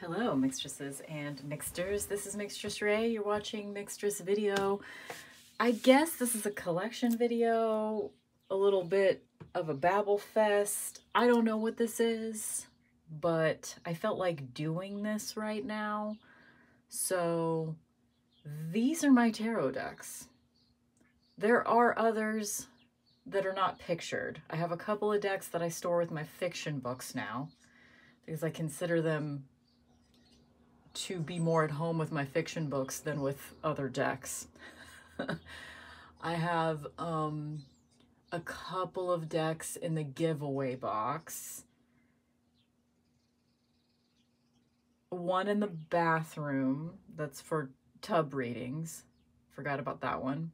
Hello, Mixtresses and Mixters. This is Mixtress Ray. You're watching Mixtress video. I guess this is a collection video, a little bit of a babble fest. I don't know what this is, but I felt like doing this right now. So these are my tarot decks. There are others that are not pictured. I have a couple of decks that I store with my fiction books now because I consider them to be more at home with my fiction books than with other decks. I have a couple of decks in the giveaway box. One in the bathroom that's for tub readings. Forgot about that one.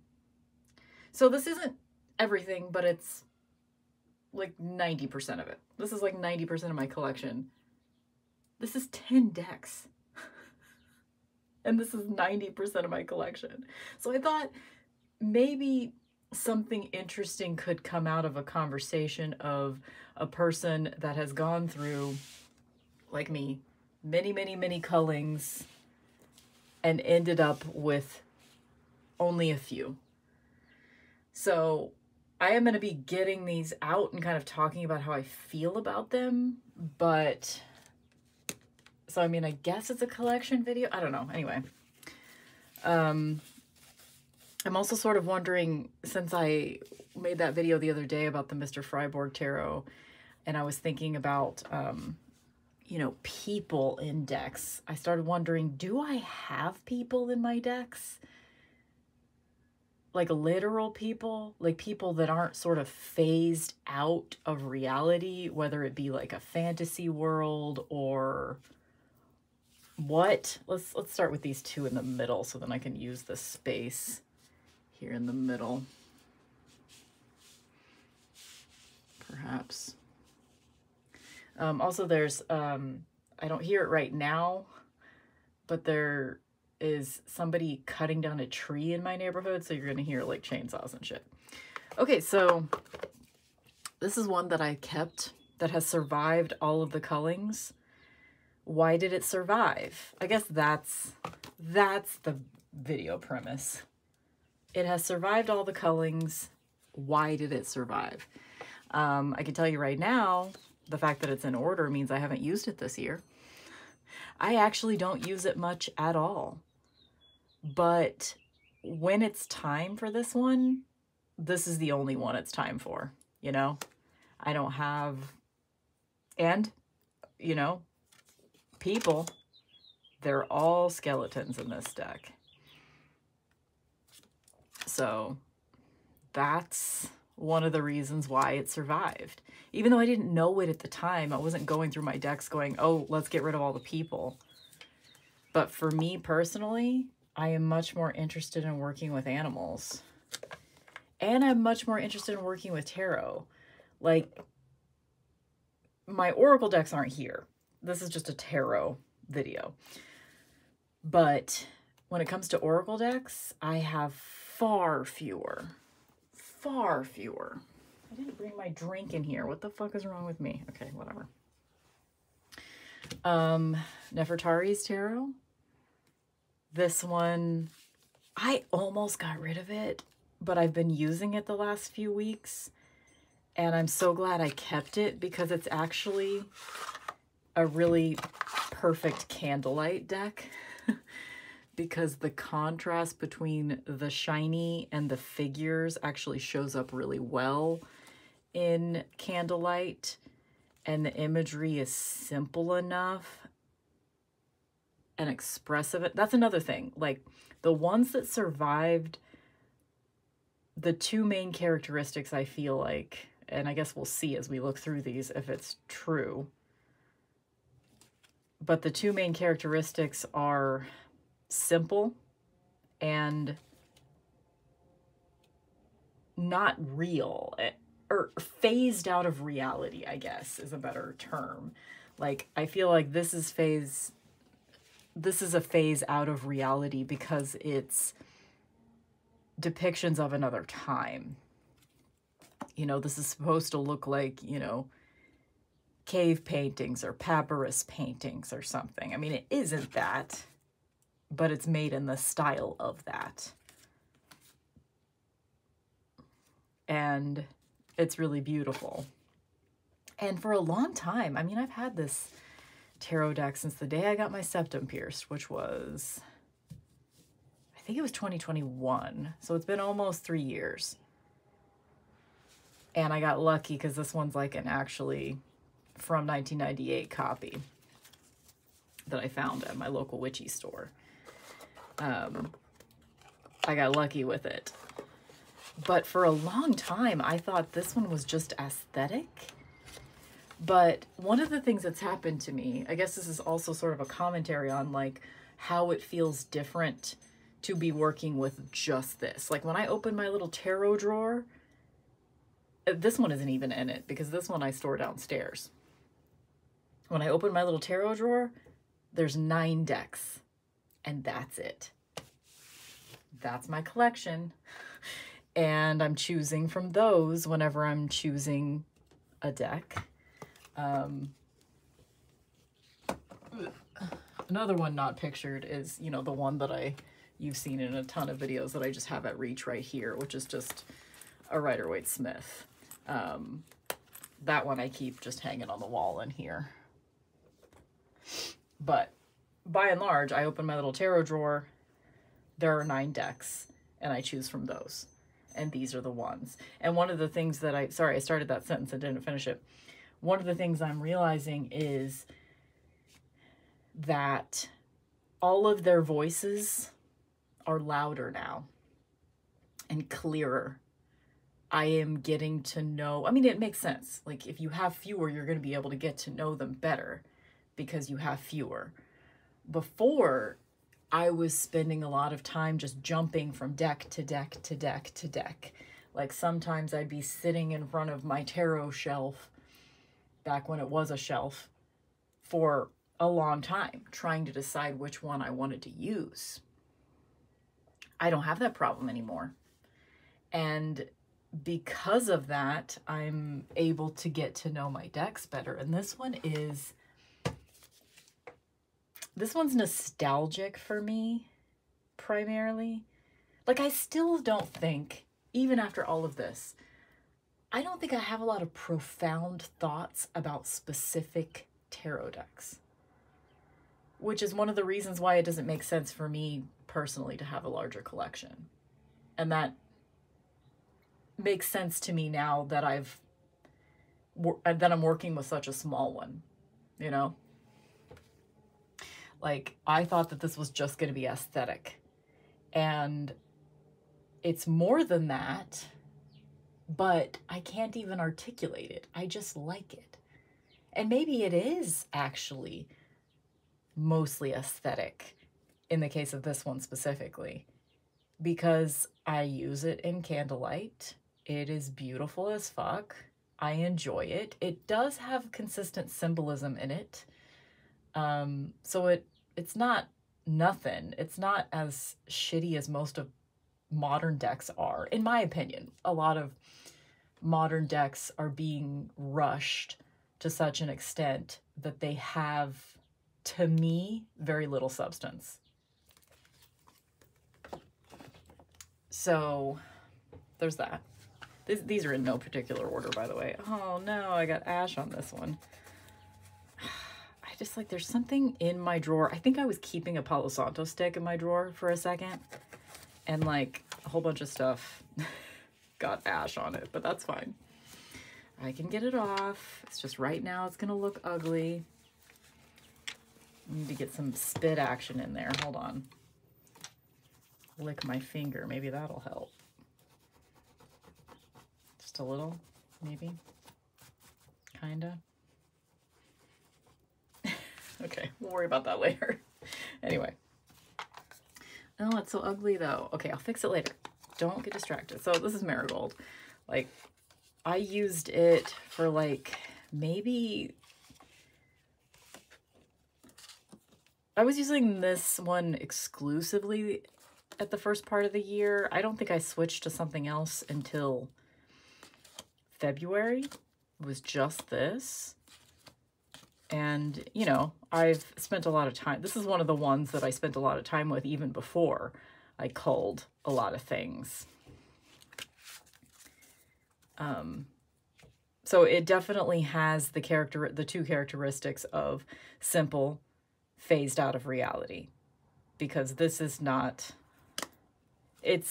So this isn't everything, but it's like 90% of it. This is like 90% of my collection. This is 10 decks. And this is 90% of my collection. So I thought maybe something interesting could come out of a conversation of a person that has gone through, like me, many cullings and ended up with only a few. So I am going to be getting these out and kind of talking about how I feel about them, but so, I mean, I guess it's a collection video. I don't know. Anyway, I'm also sort of wondering, since I made that video the other day about the Mr. Freiborg Tarot, and I was thinking about, you know, people in decks, I started wondering, do I have people in my decks? Like literal people, like people that aren't sort of phased out of reality, whether it be like a fantasy world or what? Let's start with these two in the middle so then I can use the space here in the middle. Perhaps. Also there's, I don't hear it right now, but there is somebody cutting down a tree in my neighborhood, so you're going to hear like chainsaws and shit. Okay, so this is one that I kept that has survived all of the cullings. Why did it survive? I guess that's the video premise. It has survived all the cullings. Why did it survive? I can tell you right now, the fact that it's in order means I haven't used it this year. I actually don't use it much at all. But when it's time for this one, this is the only one it's time for, you know? I don't have, and, you know, people, they're all skeletons in this deck. So that's one of the reasons why it survived. Even though I didn't know it at the time, I wasn't going through my decks going, oh, let's get rid of all the people. But for me personally, I am much more interested in working with animals. And I'm much more interested in working with tarot. Like, my oracle decks aren't here. This is just a tarot video. But when it comes to oracle decks, I have far fewer. I didn't bring my drink in here. What the fuck is wrong with me? Okay, whatever. Nefertari's Tarot. This one, I almost got rid of it, but I've been using it the last few weeks. And I'm so glad I kept it because it's actually a really perfect candlelight deck because the contrast between the shiny and the figures actually shows up really well in candlelight, and the imagery is simple enough and expressive. That's another thing. Like the ones that survived, the two main characteristics I feel like, and I guess we'll see as we look through these if it's true, but the two main characteristics are simple and not real, or phased out of reality, I guess is a better term. Like, I feel like this is a phase out of reality because it's depictions of another time. You know, this is supposed to look like, you know, cave paintings or papyrus paintings or something. I mean, it isn't that, but it's made in the style of that. And it's really beautiful. And for a long time, I mean, I've had this tarot deck since the day I got my septum pierced, which was, I think it was 2021. So it's been almost 3 years. And I got lucky because this one's like an actually from 1998 copy that I found at my local witchy store. I got lucky with it. But for a long time, I thought this one was just aesthetic. But one of the things that's happened to me, I guess this is also sort of a commentary on like how it feels different to be working with just this. Like when I open my little tarot drawer, this one isn't even in it because this one I store downstairs. When I open my little tarot drawer, there's 9 decks and that's it. That's my collection. And I'm choosing from those whenever I'm choosing a deck. Another one not pictured is, you know, the one that you've seen in a ton of videos that I just have at reach right here, which is just a Rider-Waite-Smith. That one I keep just hanging on the wall in here. But by and large, I open my little tarot drawer. There are 9 decks and I choose from those. And these are the ones. And one of the things that sorry, I started that sentence and didn't finish it. One of the things I'm realizing is that all of their voices are louder now and clearer. I am getting to know, I mean, it makes sense. Like if you have fewer, you're going to be able to get to know them better because you have fewer. Before, I was spending a lot of time just jumping from deck to deck to deck to deck. Like sometimes I'd be sitting in front of my tarot shelf, back when it was a shelf, for a long time, trying to decide which one I wanted to use. I don't have that problem anymore. And because of that, I'm able to get to know my decks better. And this one's nostalgic for me, primarily. Like, I still don't think, even after all of this, I don't think I have a lot of profound thoughts about specific tarot decks, which is one of the reasons why it doesn't make sense for me personally to have a larger collection. And that makes sense to me now that I'm working with such a small one, you know? Like, I thought that this was just going to be aesthetic. And it's more than that, but I can't even articulate it. I just like it. And maybe it is actually mostly aesthetic in the case of this one specifically, because I use it in candlelight. It is beautiful as fuck. I enjoy it. It does have consistent symbolism in it. So it's not nothing. It's not as shitty as most of modern decks are, in my opinion. A lot of modern decks are being rushed to such an extent that they have, to me, very little substance. So there's that. These are in no particular order, by the way. Oh no, I got ash on this one. Just like there's something in my drawer. I think I was keeping a Palo Santo stick in my drawer for a second, and like a whole bunch of stuff got ash on it, but that's fine. I can get it off. It's just right now it's gonna look ugly. I need to get some spit action in there. Hold on. Lick my finger. Maybe that'll help. Just a little, maybe. Kinda. Okay, we'll worry about that later. Anyway. Oh, it's so ugly though. Okay, I'll fix it later. Don't get distracted. So this is Marigold. Like, I used it for like maybe... I was using this one exclusively at the first part of the year. I don't think I switched to something else until February. It was just this. And, you know, I've spent a lot of time. This is one of the ones that I spent a lot of time with even before I culled a lot of things. So it definitely has the two characteristics of simple, phased out of reality, because this is not, it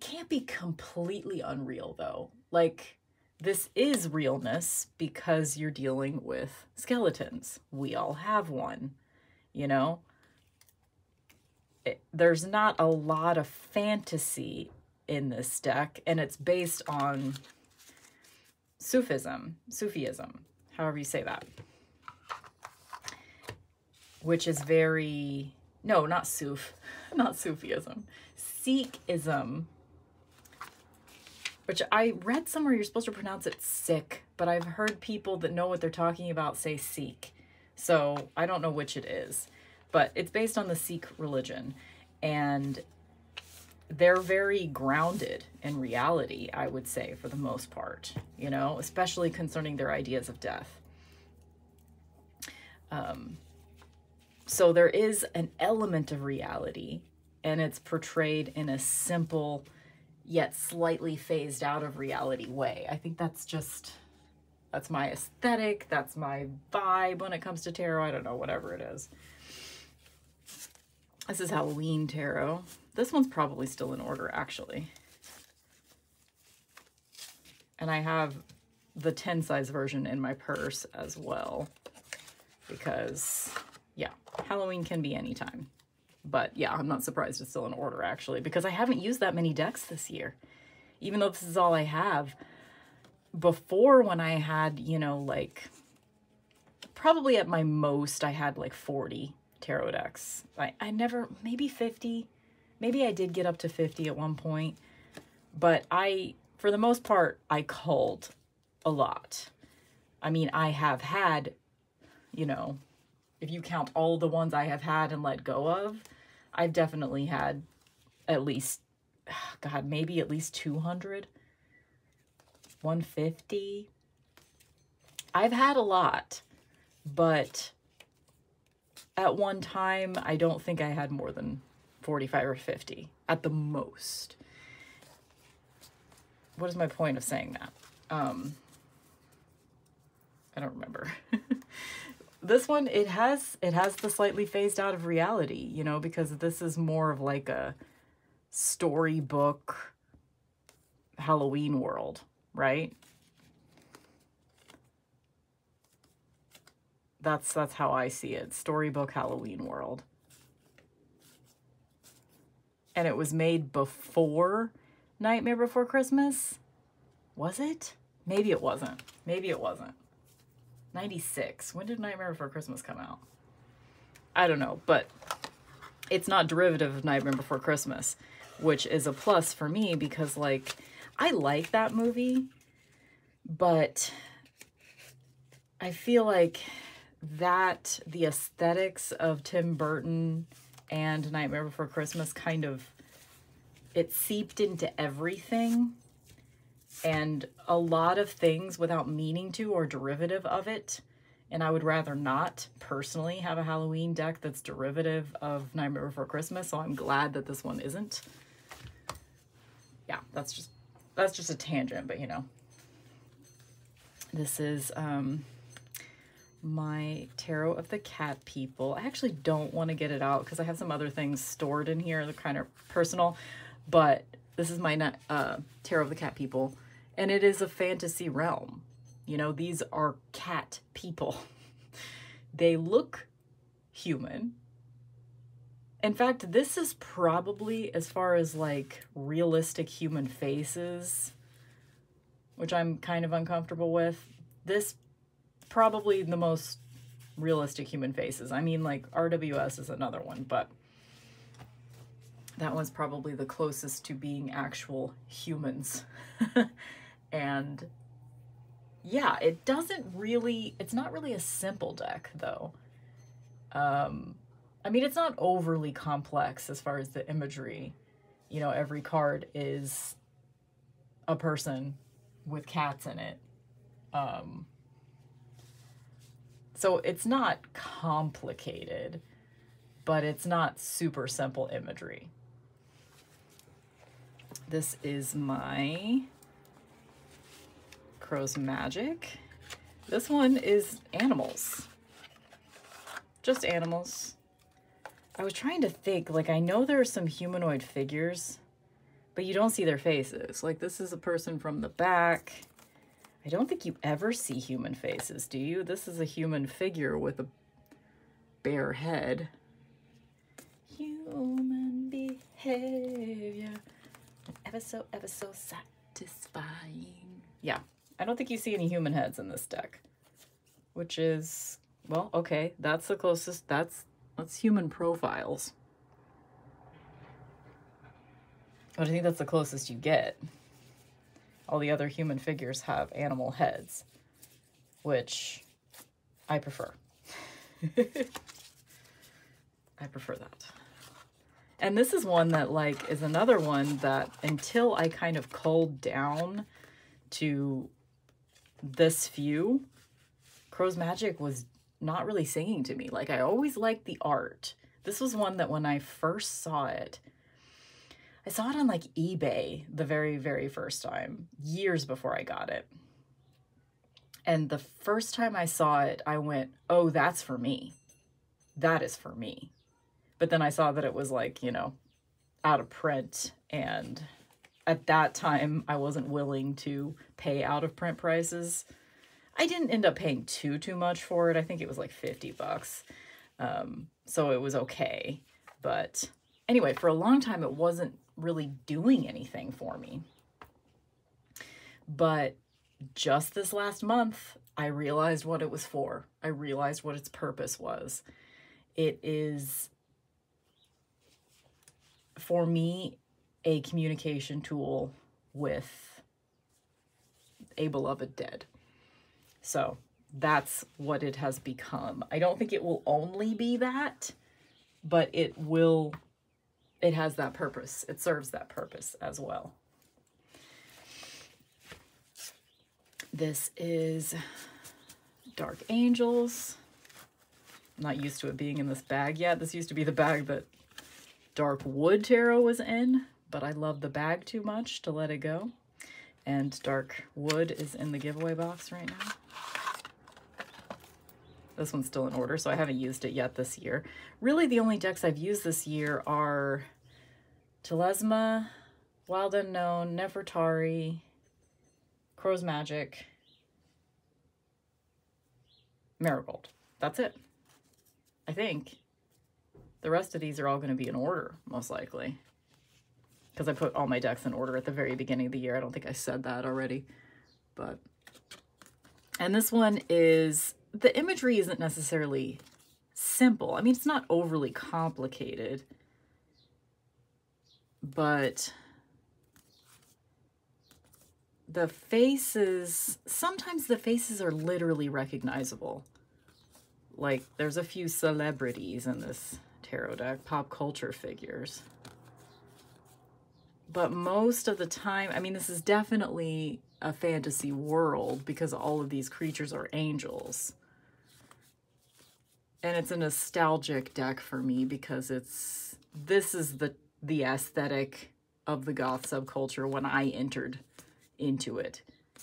can't be completely unreal though. Like, this is realness because you're dealing with skeletons. We all have one, you know? There's not a lot of fantasy in this deck, and it's based on Sufism, however you say that. Which is very, no, not Sufism, Sikhism. Which I read somewhere you're supposed to pronounce it Sikh, but I've heard people that know what they're talking about say Sikh. So I don't know which it is, but it's based on the Sikh religion, and they're very grounded in reality, I would say, for the most part, you know, especially concerning their ideas of death. So there is an element of reality, and it's portrayed in a simple yet slightly phased out of reality way. I think that's my aesthetic, that's my vibe when it comes to tarot. I don't know, whatever it is. This is Halloween tarot. This one's probably still in order, actually. And I have the 10 size version in my purse as well, because, yeah, Halloween can be anytime. But yeah, I'm not surprised it's still in order, actually, because I haven't used that many decks this year. Even though this is all I have. Before, when I had, you know, like, probably at my most, I had like 40 tarot decks. I never, maybe 50. Maybe I did get up to 50 at one point. But for the most part, I culled a lot. I mean, I have had, you know, if you count all the ones I have had and let go of, I've definitely had at least, God, maybe at least 200, 150. I've had a lot, but at one time, I don't think I had more than 45 or 50 at the most. What is my point of saying that? I don't remember. This one, it has the slightly phased out of reality, you know, because this is more of like a storybook Halloween world, right? That's how I see it. Storybook Halloween world. And it was made before Nightmare Before Christmas? Was it? Maybe it wasn't. Maybe it wasn't. 96. When did Nightmare Before Christmas come out? I don't know, but it's not derivative of Nightmare Before Christmas, which is a plus for me because, like, I like that movie, but I feel like that the aesthetics of Tim Burton and Nightmare Before Christmas kind of, it seeped into everything. And a lot of things without meaning to or derivative of it. And I would rather not personally have a Halloween deck that's derivative of Nightmare Before Christmas. So I'm glad that this one isn't. Yeah, that's just a tangent, but you know. This is my Tarot of the Cat People. I actually don't want to get it out because I have some other things stored in here that are kind of personal. But this is my Tarot of the Cat People. And it is a fantasy realm. You know, these are cat people. They look human. In fact, this is probably, as far as like realistic human faces, which I'm kind of uncomfortable with, this probably the most realistic human faces. I mean, like RWS is another one, but that one's probably the closest to being actual humans. And yeah, it's not really a simple deck though. I mean, it's not overly complex as far as the imagery. You know, every card is a person with cats in it. So it's not complicated, but it's not super simple imagery. This is my Crow's Magic. This one is animals. Just animals. I was trying to think, like, I know there are some humanoid figures, but you don't see their faces. Like, this is a person from the back. I don't think you ever see human faces, do you? This is a human figure with a bare head. Human behavior. Ever so satisfying. Yeah, I don't think you see any human heads in this deck. Which is, well, okay, that's the closest. That's human profiles. But I think that's the closest you get. All the other human figures have animal heads, which I prefer. I prefer that. And this is one that, like, is another one that until I kind of culled down to this few, Crow's Magic was not really singing to me. Like, I always liked the art. This was one that when I first saw it, I saw it on like eBay the very, very first time, years before I got it. And the first time I saw it, I went, oh, that's for me. That is for me. But then I saw that it was like, you know, out of print. And at that time, I wasn't willing to pay out of print prices. I didn't end up paying too much for it. I think it was like 50 bucks. So it was okay. But anyway, for a long time, it wasn't really doing anything for me. But just this last month, I realized what it was for. I realized what its purpose was. It is, for me, a communication tool with a beloved dead. So that's what it has become. I don't think it will only be that, but it will. It has that purpose. It serves that purpose as well. This is Dark Angels. I'm not used to it being in this bag yet. This used to be the bag that Dark Wood Tarot was in, but I love the bag too much to let it go. And Dark Wood is in the giveaway box right now. This one's still in order, so I haven't used it yet this year. Really, the only decks I've used this year are Telesma, Wild Unknown, Nefertari, Crow's Magic, Marigold. That's it. I think the rest of these are all going to be in order, most likely. Because I put all my decks in order at the very beginning of the year. I don't think I said that already. But, and this one is, the imagery isn't necessarily simple. I mean, it's not overly complicated, but the faces, sometimes the faces are literally recognizable. Like, there's a few celebrities in this tarot deck, pop culture figures. But most of the time, I mean, this is definitely a fantasy world because all of these creatures are angels. And it's a nostalgic deck for me because this is the aesthetic of the goth subculture when I entered into it.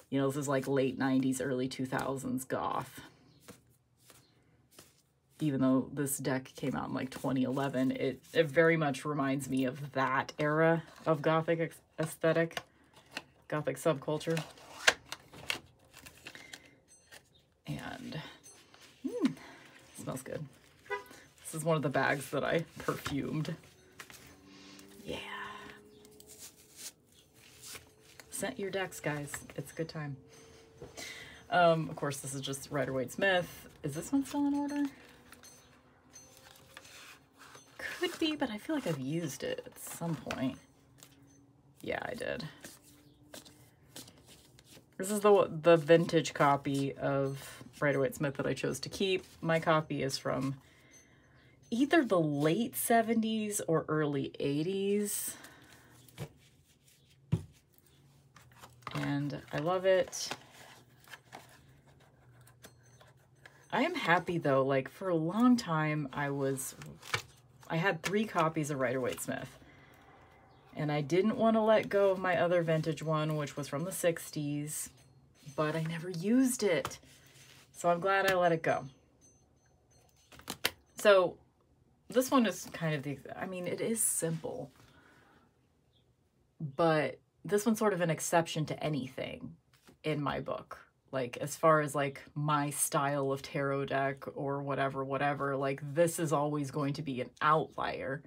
You know, this is like late 90s, early 2000s goth. Even though this deck came out in like 2011, it very much reminds me of that era of gothic aesthetic, gothic subculture. And smells good. This is one of the bags that I perfumed. Yeah. Scent your decks, guys. It's a good time. Of course, this is just Rider-Waite-Smith. Is this one still in order? Could be, but I feel like I've used it at some point. Yeah, I did. This is the vintage copy of Rider-Waite-Smith that I chose to keep. My copy is from either the late 70s or early 80s. And I love it. I am happy though, like for a long time I had 3 copies of Rider-Waite-Smith. And I didn't want to let go of my other vintage one, which was from the 60s, but I never used it. So I'm glad I let it go. So this one is kind of I mean, it is simple, but this one's sort of an exception to anything in my book. Like, as far as like my style of tarot deck or whatever, like this is always going to be an outlier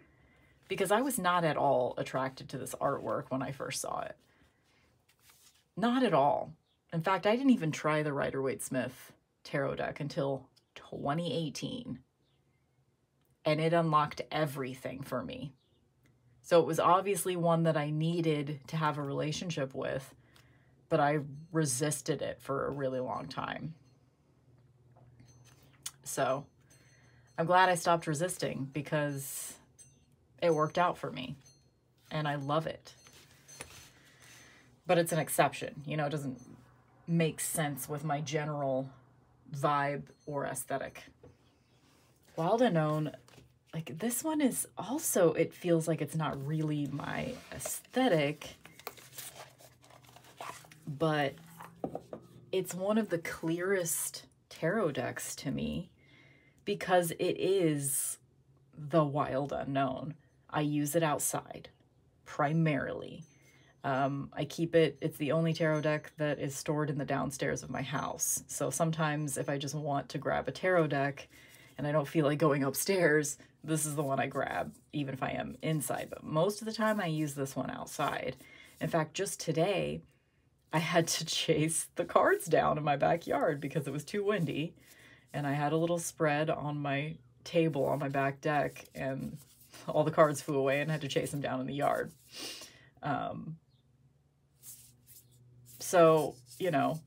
because I was not at all attracted to this artwork when I first saw it. Not at all. In fact, I didn't even try the Rider-Waite-Smith tarot deck until 2018. And it unlocked everything for me. So it was obviously one that I needed to have a relationship with, but I resisted it for a really long time. So I'm glad I stopped resisting because it worked out for me and I love it. But it's an exception, you know, it doesn't make sense with my general vibe or aesthetic. Wild Unknown, like this one is also, it feels like it's not really my aesthetic, but it's one of the clearest tarot decks to me because it is the Wild Unknown. I use it outside primarily. I keep it, it's the only tarot deck that is stored in the downstairs of my house. So sometimes if I just want to grab a tarot deck and I don't feel like going upstairs, this is the one I grab, even if I am inside. But most of the time I use this one outside. In fact, just today, I had to chase the cards down in my backyard because it was too windy. And I had a little spread on my table on my back deck and all the cards flew away and I had to chase them down in the yard. So, you know,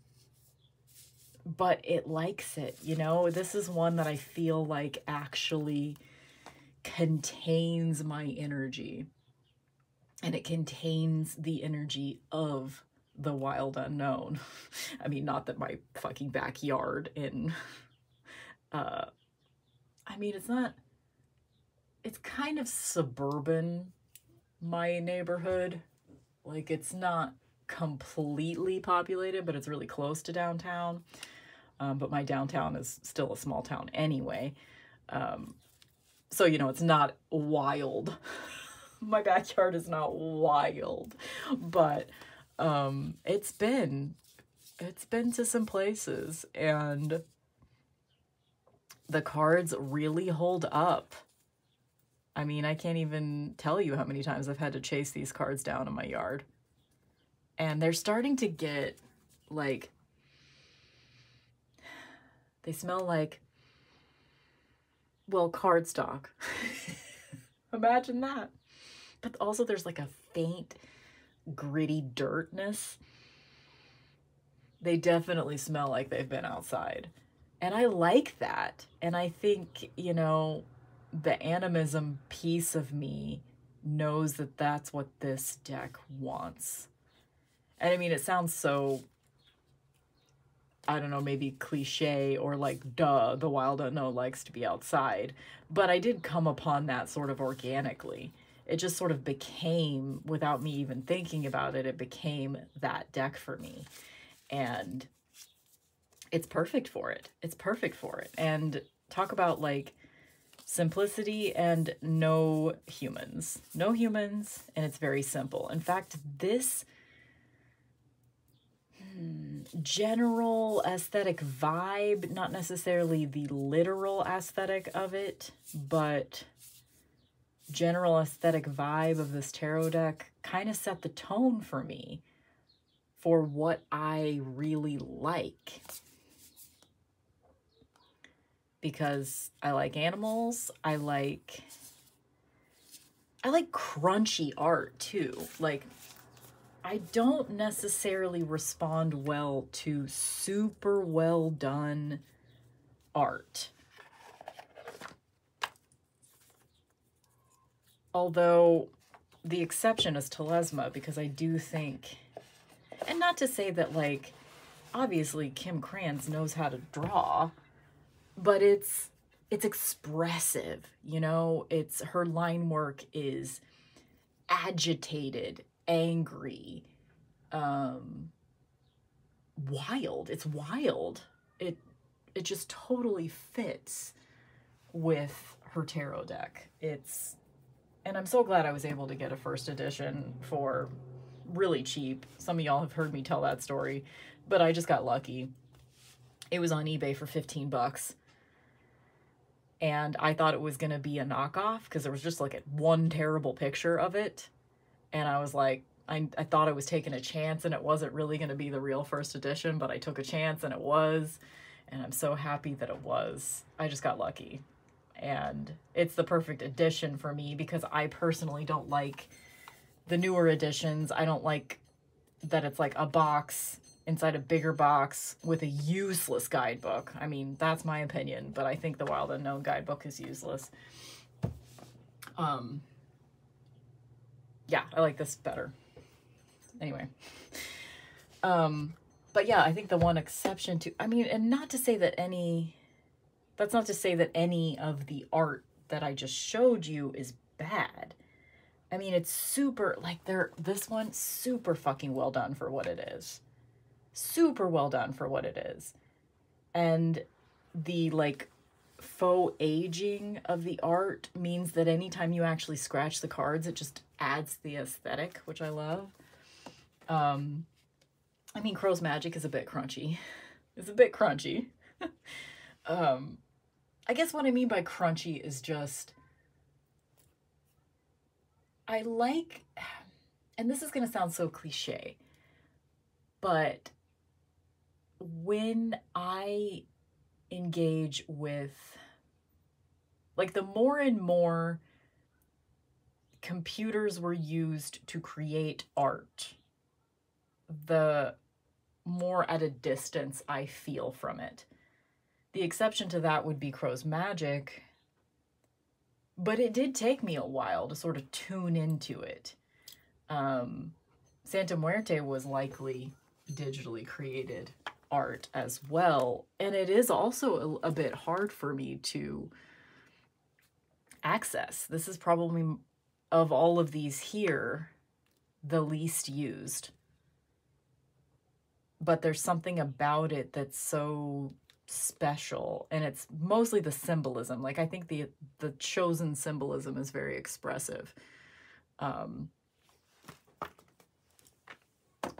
but it likes it, you know, this is one that I feel like actually contains my energy and it contains the energy of the Wild Unknown. I mean, not that my fucking backyard in, I mean, it's not, it's kind of suburban, my neighborhood. Like, it's not completely populated, but it's really close to downtown. But my downtown is still a small town anyway. So, you know, it's not wild. My backyard is not wild, but it's been to some places and the cards really hold up. I mean, I can't even tell you how many times I've had to chase these cards down in my yard. And they're starting to get, like, they smell like, well, cardstock. Imagine that. But also there's like a faint, gritty dirtness. They definitely smell like they've been outside. And I like that. And I think, you know, the animism piece of me knows that that's what this deck wants. And I mean, it sounds so, I don't know, maybe cliche or like, duh, the Wild Unknown likes to be outside. But I did come upon that sort of organically. It just sort of became, without me even thinking about it, it became that deck for me. And it's perfect for it. It's perfect for it. And talk about like simplicity and no humans. No humans, and it's very simple. In fact, this general aesthetic vibe, not necessarily the literal aesthetic of it, but general aesthetic vibe of this tarot deck kind of set the tone for me for what I really like. Because I like animals, I like crunchy art too. Like, I don't necessarily respond well to super well done art. Although the exception is Telesma, because I do think, and not to say that like, obviously Kim Kranz knows how to draw, but it's expressive, you know? It's, her line work is agitated, angry, wild. It's wild. It just totally fits with her tarot deck. And I'm so glad I was able to get a first edition for really cheap. Some of y'all have heard me tell that story, but I just got lucky. It was on eBay for 15 bucks. And I thought it was going to be a knockoff because there was just like one terrible picture of it. And I was like, I thought I was taking a chance and it wasn't really going to be the real first edition, but I took a chance and it was. And I'm so happy that it was. I just got lucky. And it's the perfect edition for me because I personally don't like the newer editions. I don't like that it's like a box inside a bigger box with a useless guidebook. I mean, that's my opinion, but I think the Wild Unknown guidebook is useless. Yeah, I like this better. Anyway. But yeah, I think the one exception to, I mean, and not to say that that's not to say that any of the art that I just showed you is bad. I mean, it's super, like, this one, super fucking well done for what it is. Super well done for what it is. And the, like, faux aging of the art means that anytime you actually scratch the cards, it just adds the aesthetic, which I love. I mean, Crow's Magic is a bit crunchy. It's a bit crunchy. I guess what I mean by crunchy is just, I like, and this is going to sound so cliche, but when I engage with, like, the more and more computers were used to create art, the more at a distance I feel from it. The exception to that would be Crow's Magic, but it did take me a while to sort of tune into it. Santa Muerte was likely digitally created art as well, and it is also a bit hard for me to access. This is probably, of all of these here, the least used. But there's something about it that's so special, and it's mostly the symbolism. Like, I think the chosen symbolism is very expressive.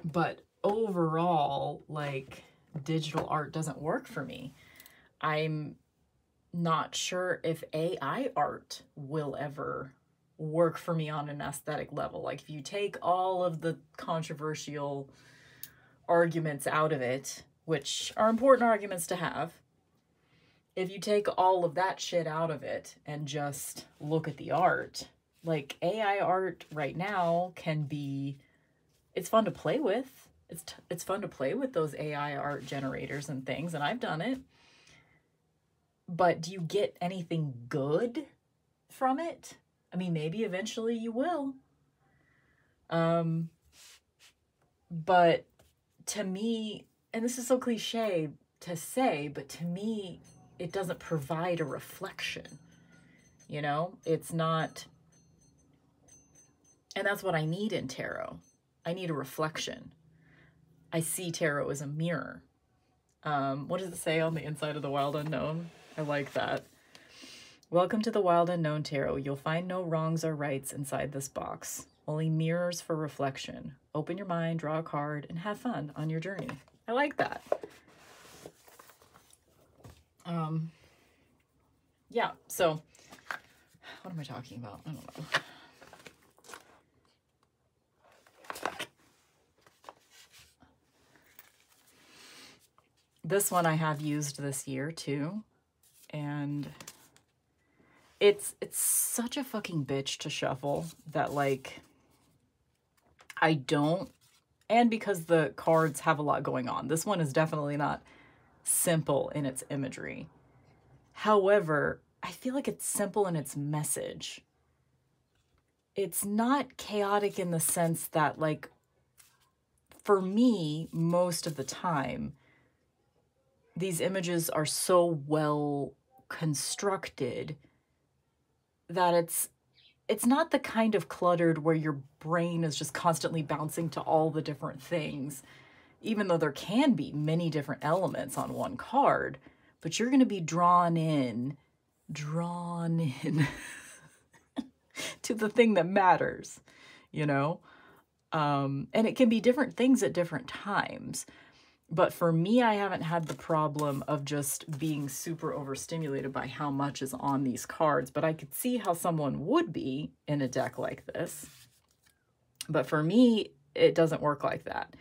But overall, like, digital art doesn't work for me. I'm not sure if AI art will ever work for me on an aesthetic level. Like, if you take all of the controversial arguments out of it, which are important arguments to have, if you take all of that shit out of it and just look at the art, like, AI art right now can be, it's fun to play with. It's fun to play with those AI art generators and things, and I've done it. But do you get anything good from it? I mean, maybe eventually you will. But to me, and this is so cliche to say, but to me, it doesn't provide a reflection. You know, it's not, and that's what I need in tarot. I need a reflection. I see tarot as a mirror. What does it say on the inside of the Wild Unknown? I like that. Welcome to the Wild Unknown Tarot. You'll find no wrongs or rights inside this box. Only mirrors for reflection. Open your mind, draw a card, and have fun on your journey. I like that. Yeah, so what am I talking about? I don't know. This one I have used this year too, and it's such a fucking bitch to shuffle that, like, I don't, and because the cards have a lot going on. This one is definitely not simple in its imagery. However, I feel like it's simple in its message. It's not chaotic in the sense that, like, for me, most of the time, these images are so well constructed that it's not the kind of cluttered where your brain is just constantly bouncing to all the different things, even though there can be many different elements on one card, but you're going to be drawn in to the thing that matters, you know? And it can be different things at different times. But for me, I haven't had the problem of just being super overstimulated by how much is on these cards, but I could see how someone would be in a deck like this. But for me, it doesn't work like that.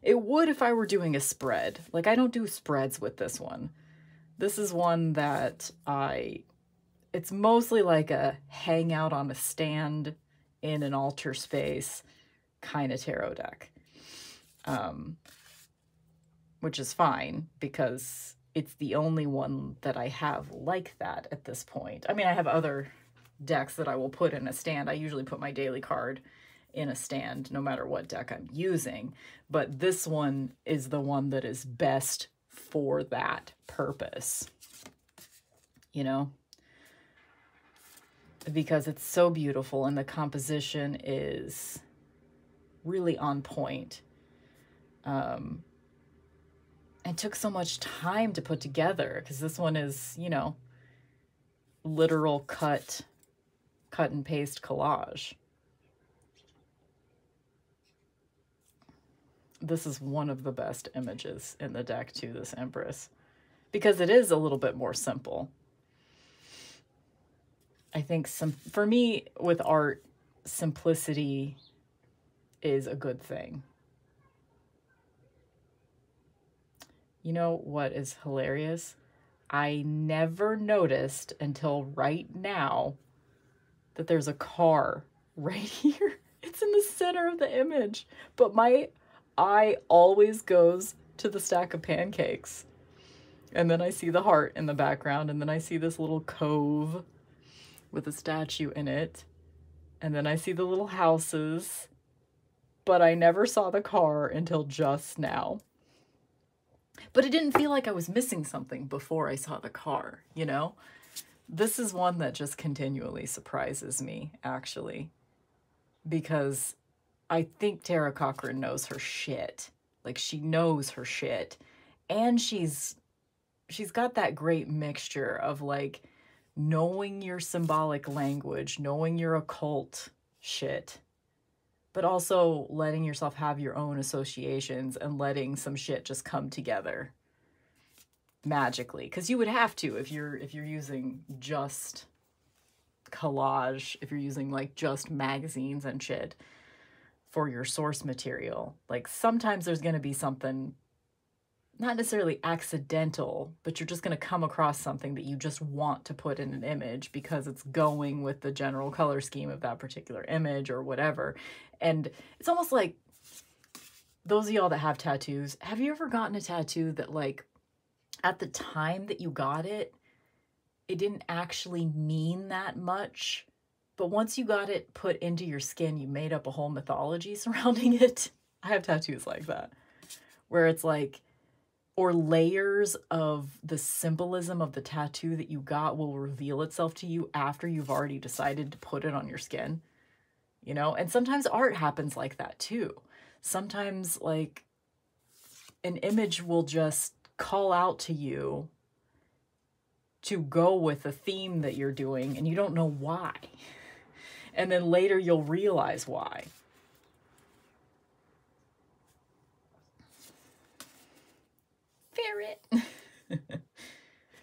It would if I were doing a spread. Like, I don't do spreads with this one. This is one that it's mostly like a hang out on a stand in an altar space kind of tarot deck. Which is fine because it's the only one that I have like that at this point. I mean, I have other decks that I will put in a stand. I usually put my daily card in a stand no matter what deck I'm using. But this one is the one that is best for that purpose, you know? Because it's so beautiful and the composition is really on point. It took so much time to put together because this one is, you know, literal cut and paste collage. This is one of the best images in the deck too, this Empress, because it is a little bit more simple. I think for me with art, simplicity is a good thing. You know what is hilarious? I never noticed until right now that there's a car right here. It's in the center of the image, but my eye always goes to the stack of pancakes. And then I see the heart in the background, and then I see this little cove with a statue in it. And then I see the little houses, but I never saw the car until just now. But it didn't feel like I was missing something before I saw the car, you know? This is one that just continually surprises me, actually. Because I think Tara Cochran knows her shit. Like, she knows her shit. And she's got that great mixture of, like, knowing your symbolic language, knowing your occult shit, but also letting yourself have your own associations and letting some shit just come together magically. Because you would have to if you're using just collage, if you're using like just magazines and shit for your source material. Like sometimes there's going to be something not necessarily accidental, but you're just going to come across something that you just want to put in an image because it's going with the general color scheme of that particular image or whatever. And it's almost like those of y'all that have tattoos, have you ever gotten a tattoo that like at the time that you got it, it didn't actually mean that much, but once you got it put into your skin, you made up a whole mythology surrounding it? I have tattoos like that, where it's like, or layers of the symbolism of the tattoo that you got will reveal itself to you after you've already decided to put it on your skin, you know? And sometimes art happens like that too. Sometimes like an image will just call out to you to go with a theme that you're doing and you don't know why. And then later you'll realize why. Ferret.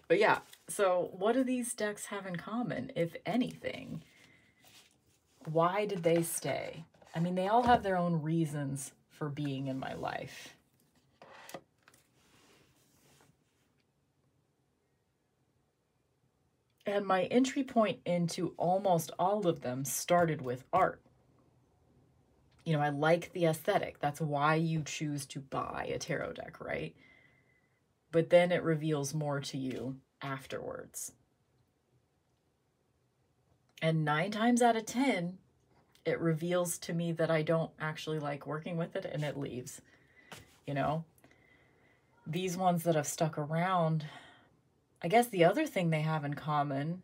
But yeah, so what do these decks have in common, if anything? Why did they stay? I mean, they all have their own reasons for being in my life. And my entry point into almost all of them started with art. You know, I like the aesthetic. That's why you choose to buy a tarot deck, right? But then it reveals more to you afterwards. And 9 times out of 10, it reveals to me that I don't actually like working with it and it leaves, you know? these ones that have stuck around, I guess the other thing they have in common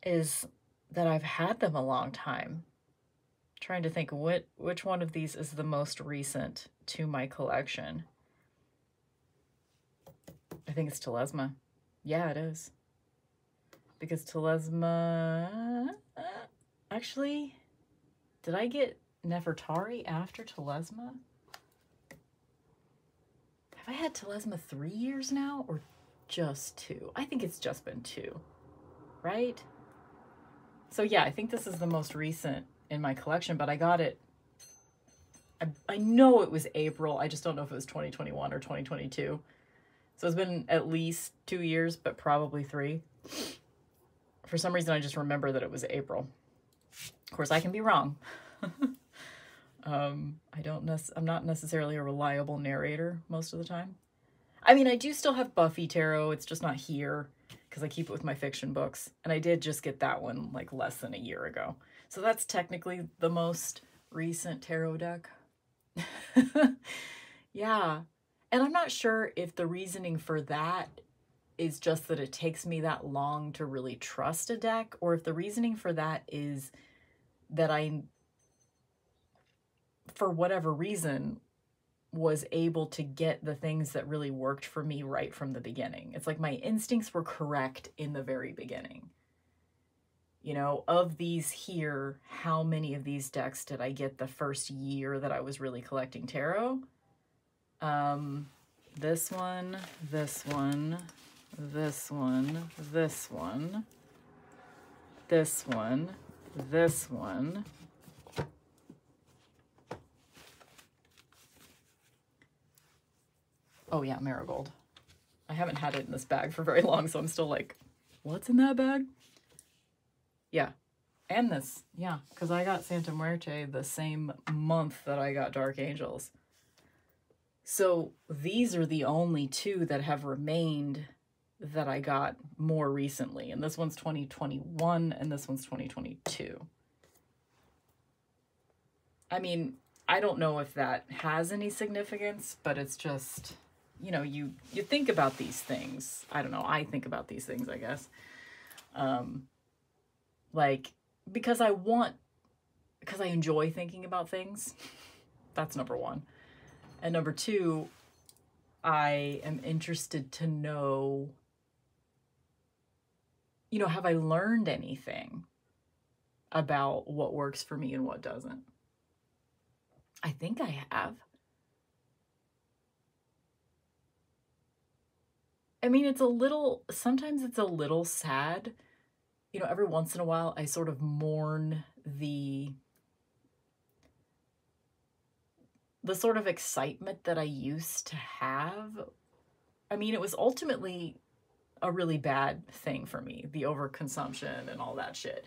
is that I've had them a long time. I'm trying to think which one of these is the most recent to my collection. I think it's Telesma. Yeah, it is. Because Telesma... actually, did I get Nefertari after Telesma? Have I had Telesma 3 years now or just 2? I think it's just been 2, right? So yeah, I think this is the most recent in my collection, but I got it, I know it was April. I just don't know if it was 2021 or 2022. So it's been at least 2 years, but probably 3. For some reason, I just remember that it was April. Of course, I can be wrong. I'm not necessarily a reliable narrator most of the time. I mean, I do still have Buffy Tarot. It's just not here because I keep it with my fiction books. And I did just get that one like less than a year ago. So that's technically the most recent tarot deck. Yeah. And I'm not sure if the reasoning for that is just that it takes me that long to really trust a deck, or if the reasoning for that is that I, for whatever reason, was able to get the things that really worked for me right from the beginning. It's like my instincts were correct in the very beginning. You know, of these here, how many of these decks did I get the first year that I was really collecting tarot? This one, this one, this one, this one, this one, this one. Oh yeah, Marigold. I haven't had it in this bag for very long, so I'm still like, what's in that bag? Yeah, and this, yeah, because I got Santa Muerte the same month that I got Dark Angels. So these are the only 2 that have remained that I got more recently. And this one's 2021 and this one's 2022. I mean, I don't know if that has any significance, but it's just, you know, you think about these things. I don't know. I think about these things, I guess. Like, because I enjoy thinking about things. That's number 1. And number 2, I am interested to know, you know, have I learned anything about what works for me and what doesn't? I think I have. I mean, sometimes it's a little sad. You know, every once in a while, I sort of mourn the sort of excitement that I used to have. I mean, it was ultimately a really bad thing for me, the overconsumption and all that shit.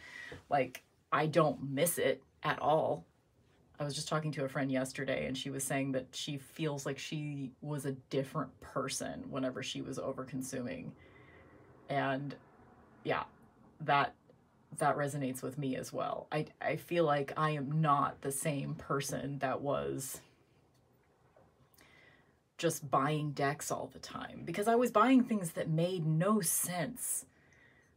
Like, I don't miss it at all. I was just talking to a friend yesterday, and she was saying that she feels like she was a different person whenever she was overconsuming. And yeah, that resonates with me as well. I feel like I am not the same person that was just buying decks all the time, because I was buying things that made no sense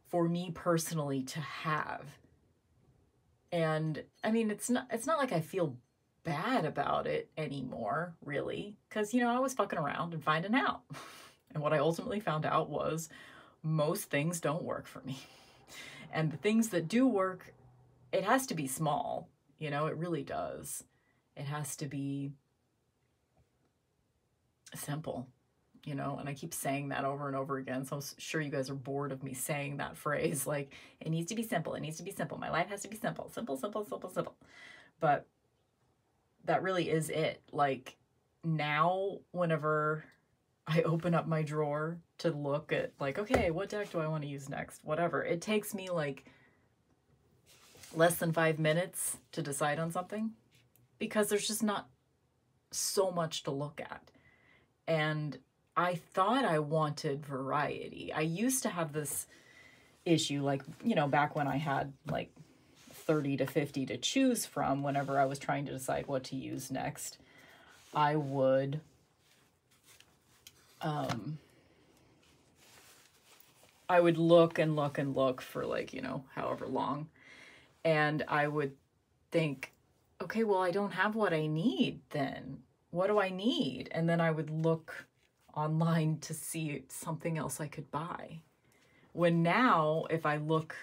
for me personally to have. And I mean, it's not like I feel bad about it anymore, really, because, you know, I was fucking around and finding out. And what I ultimately found out was most things don't work for me. And the things that do work, it has to be small, you know, it really does. It has to be simple, you know, and I keep saying that over and over again, so I'm sure you guys are bored of me saying that phrase, like, it needs to be simple, it needs to be simple, my life has to be simple, simple, simple, simple, simple. But that really is it. Like, now, whenever I open up my drawer to look at, like, okay, what deck do I want to use next, whatever, it takes me like less than 5 minutes to decide on something, because there's just not so much to look at. And I thought I wanted variety. I used to have this issue, like, you know, back when I had like 30 to 50 to choose from whenever I was trying to decide what to use next. I would look and look and look for like, you know, however long. And I would think, okay, well, I don't have what I need then. What do I need? And then I would look online to see something else I could buy. When now, if I look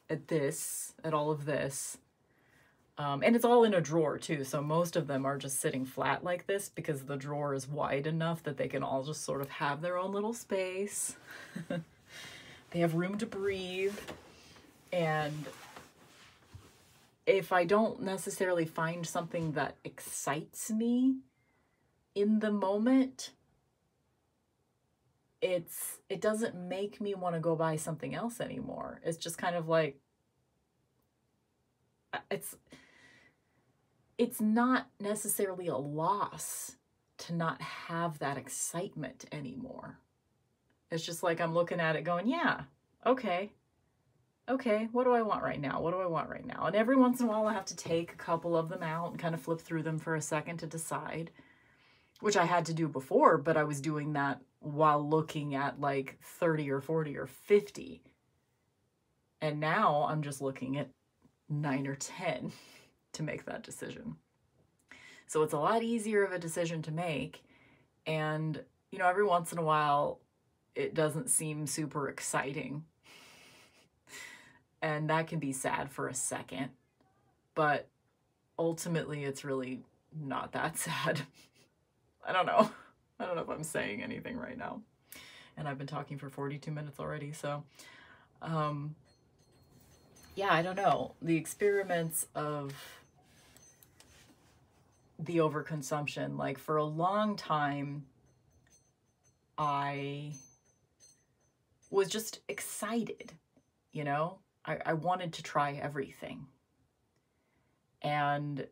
at this, at all of this, and it's all in a drawer too, so most of them are just sitting flat like this because the drawer is wide enough that they can all just sort of have their own little space. They have room to breathe. And if I don't necessarily find something that excites me in the moment, it doesn't make me want to go buy something else anymore. It's just kind of like, it's not necessarily a loss to not have that excitement anymore. It's just like I'm looking at it going, yeah, okay, what do I want right now? What do I want right now? And every once in a while I have to take a couple of them out and kind of flip through them for a second to decide, which I had to do before, but I was doing that while looking at like 30 or 40 or 50. And now I'm just looking at 9 or 10 to make that decision. So it's a lot easier of a decision to make. And, you know, every once in a while, it doesn't seem super exciting. And that can be sad for a second. But ultimately, it's really not that sad. I don't know. I don't know if I'm saying anything right now. And I've been talking for 42 minutes already. So, yeah, I don't know. The experiments of the overconsumption, like for a long time, I was just excited, you know? I wanted to try everything. And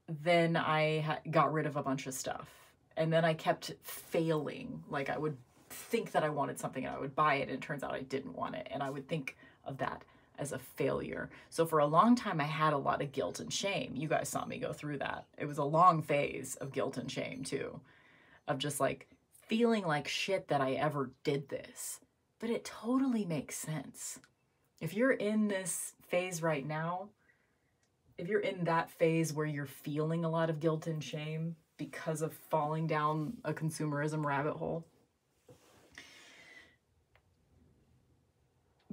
then I got rid of a bunch of stuff. And then I kept failing. Like I would think that I wanted something and I would buy it, and it turns out I didn't want it. And I would think of that as a failure. So for a long time, I had a lot of guilt and shame. You guys saw me go through that. It was a long phase of guilt and shame too, of just like feeling like shit that I ever did this. But it totally makes sense. If you're in this phase right now, if you're in that phase where you're feeling a lot of guilt and shame because of falling down a consumerism rabbit hole,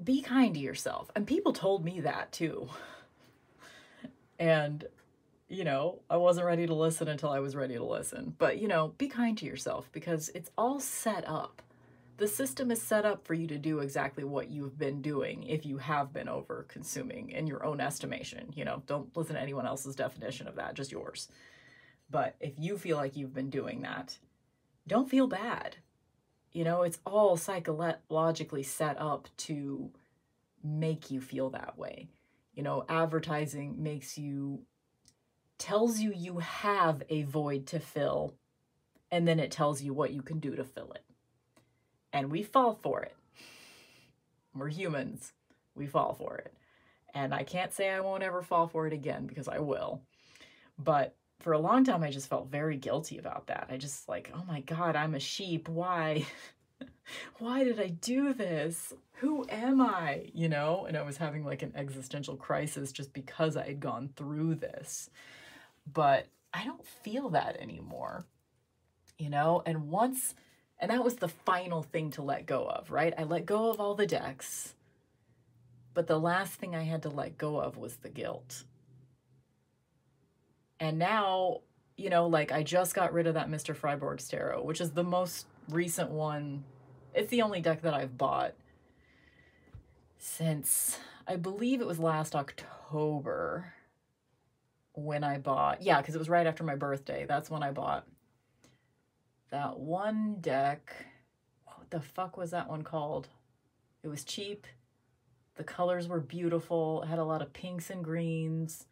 be kind to yourself. And people told me that too. And, you know, I wasn't ready to listen until I was ready to listen. But, you know, be kind to yourself because it's all set up. The system is set up for you to do exactly what you've been doing if you have been over consuming in your own estimation. You know, don't listen to anyone else's definition of that, just yours. But if you feel like you've been doing that, don't feel bad. You know, it's all psychologically set up to make you feel that way. You know, advertising tells you you have a void to fill, and then it tells you what you can do to fill it. And we fall for it. We're humans. We fall for it. And I can't say I won't ever fall for it again because I will. But for a long time, I just felt very guilty about that. I just like, oh my God, I'm a sheep. Why? Why did I do this? Who am I? You know? And I was having like an existential crisis just because I had gone through this. But I don't feel that anymore. You know? And that was the final thing to let go of, right? I let go of all the decks. But the last thing I had to let go of was the guilt. And now, you know, like I just got rid of that Mr. Freiburg's Tarot, which is the most recent one. It's the only deck that I've bought since, I believe it was last October when I bought, yeah, because it was right after my birthday. That's when I bought that one deck. What the fuck was that one called? It was cheap. The colors were beautiful. It had a lot of pinks and greens.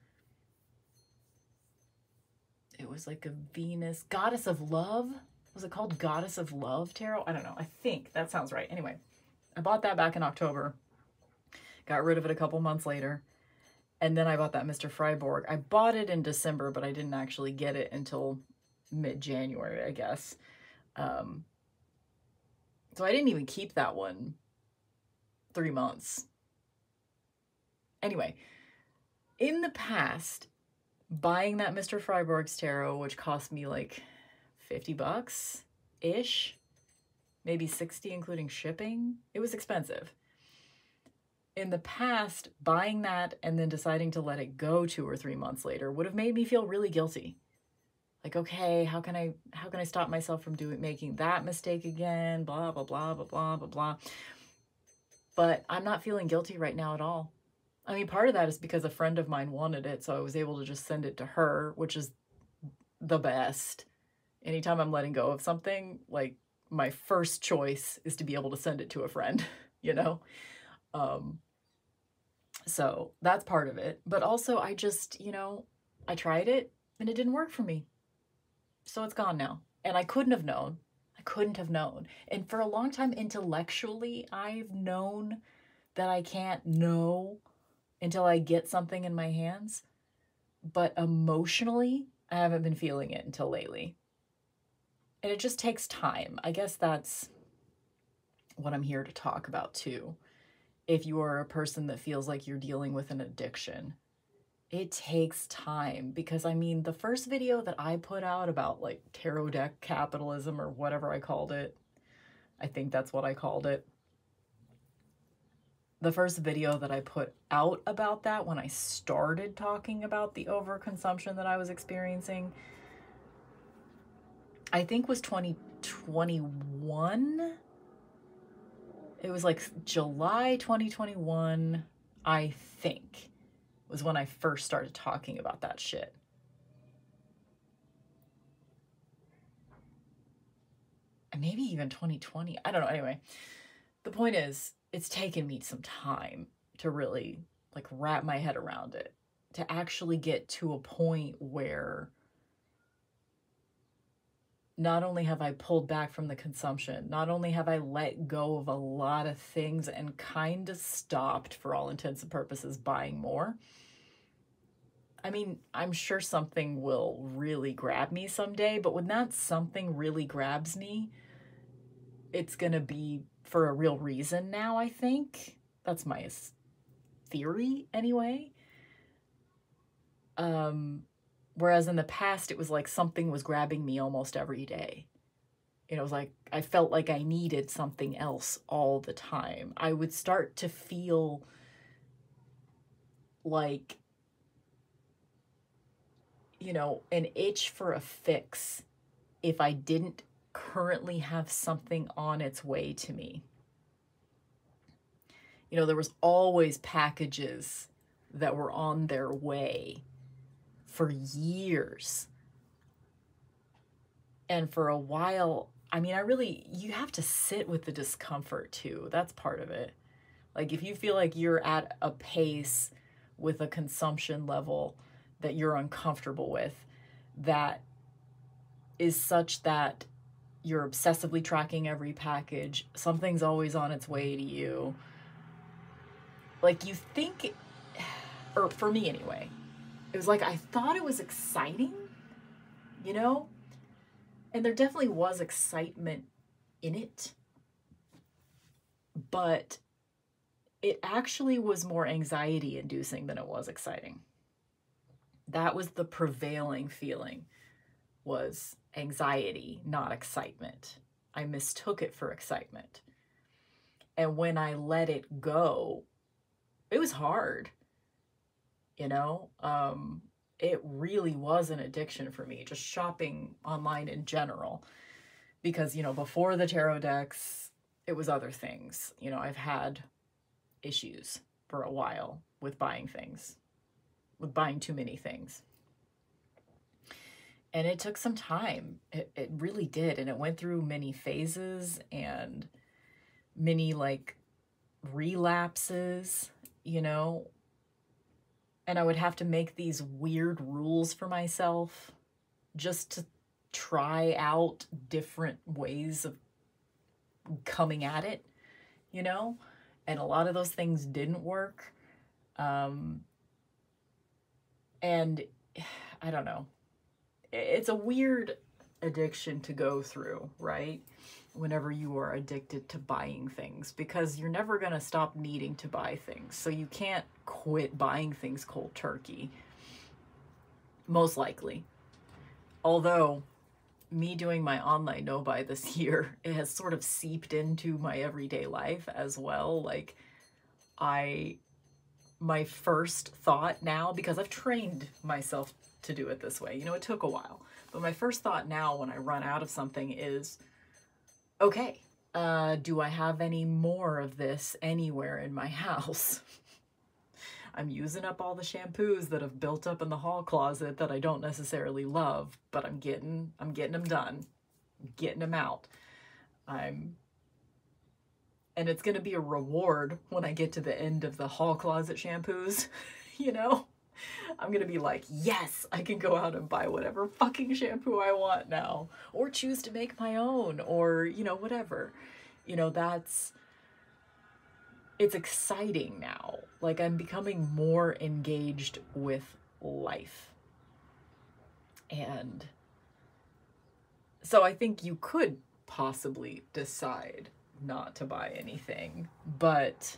It was like a Venus, Goddess of Love. Was it called Goddess of Love Tarot? I don't know. I think that sounds right. Anyway, I bought that back in October. Got rid of it a couple months later. And then I bought that Mr. Freiburg. I bought it in December, but I didn't actually get it until mid-January, I guess. So I didn't even keep that one 3 months. Anyway, in the past, buying that Mr. Freiburg's tarot, which cost me like $50-ish, maybe 60 including shipping, it was expensive. In the past, buying that and then deciding to let it go 2 or 3 months later would have made me feel really guilty. Like, okay, how can I stop myself from making that mistake again? Blah, blah, blah, blah, blah, blah, blah. But I'm not feeling guilty right now at all. I mean, part of that is because a friend of mine wanted it, so I was able to just send it to her, which is the best. Anytime I'm letting go of something, like, my first choice is to be able to send it to a friend, you know? So that's part of it. But also I just, I tried it and it didn't work for me. So it's gone now. And I couldn't have known. I couldn't have known. And for a long time, intellectually, I've known that I can't know until I get something in my hands. But emotionally, I haven't been feeling it until lately. And it just takes time. I guess that's what I'm here to talk about too. If you are a person that feels like you're dealing with an addiction, it takes time. Because I mean, the first video that I put out about like tarot deck capitalism or whatever I called it, I think that's what I called it. The first video that I put out about that when I started talking about the overconsumption that I was experiencing, I think was 2021. It was like July 2021, I think, was when I first started talking about that shit. And maybe even 2020. I don't know. Anyway, the point is, it's taken me some time to really like wrap my head around it, to actually get to a point where not only have I pulled back from the consumption, not only have I let go of a lot of things and kind of stopped, for all intents and purposes, buying more. I mean, I'm sure something will really grab me someday, but when that something really grabs me, it's going to be for a real reason now, I think. That's my theory, anyway. Whereas in the past, it was like something was grabbing me almost every day. It was like I felt like I needed something else all the time. I would start to feel like, an itch for a fix if I didn't currently have something on its way to me. There was always packages that were on their way for years. And for a while, I mean, you have to sit with the discomfort too. That's part of it. Like if you feel like you're at a pace with a consumption level that you're uncomfortable with, that is such that you're obsessively tracking every package, something's always on its way to you. Like you think, or for me anyway, it was like I thought it was exciting, and there definitely was excitement in it, but it actually was more anxiety inducing than it was exciting. That was the prevailing feeling, was anxiety, not excitement. I mistook it for excitement. And when I let it go, it was hard, it really was an addiction for me, just shopping online in general. Because, before the tarot decks, it was other things. I've had issues for a while with buying things, with buying too many things. And it took some time. It really did. And it went through many phases and many like relapses, and I would have to make these weird rules for myself just to try out different ways of coming at it, and a lot of those things didn't work. And I don't know. It's a weird addiction to go through, right? Whenever you are addicted to buying things, because you're never going to stop needing to buy things. So you can't quit buying things cold turkey, most likely. Although, me doing my online no buy this year, it has sort of seeped into my everyday life as well. Like, my first thought now, because I've trained myself to do it this way, you know, it took a while, but my first thought now when I run out of something is, okay, do I have any more of this anywhere in my house? I'm using up all the shampoos that have built up in the hall closet that I don't necessarily love, but I'm getting them done, I'm getting them out. And it's going to be a reward when I get to the end of the hall closet shampoos, you know? I'm going to be like, yes, I can go out and buy whatever fucking shampoo I want now, or choose to make my own, or, you know, whatever. You know, it's exciting now. Like, I'm becoming more engaged with life. And so I think you could possibly decide not to buy anything, but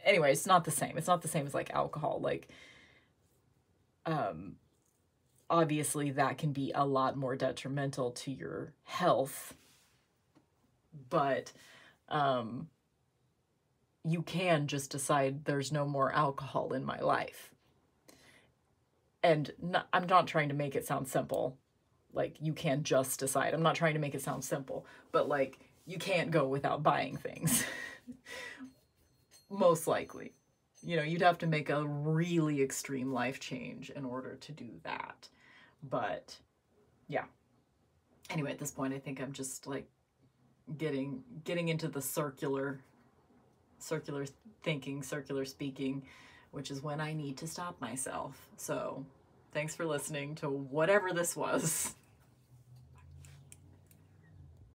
anyway, it's not the same. It's not the same as like alcohol. Like, obviously that can be a lot more detrimental to your health, but you can just decide there's no more alcohol in my life. And I'm not trying to make it sound simple. Like, you can just decide. I'm not trying to make it sound simple, but like, you can't go without buying things. Most likely. You know, you'd have to make a really extreme life change in order to do that. But yeah. Anyway, at this point, I think I'm just like getting into the circular thinking, circular speaking, which is when I need to stop myself. So thanks for listening to whatever this was.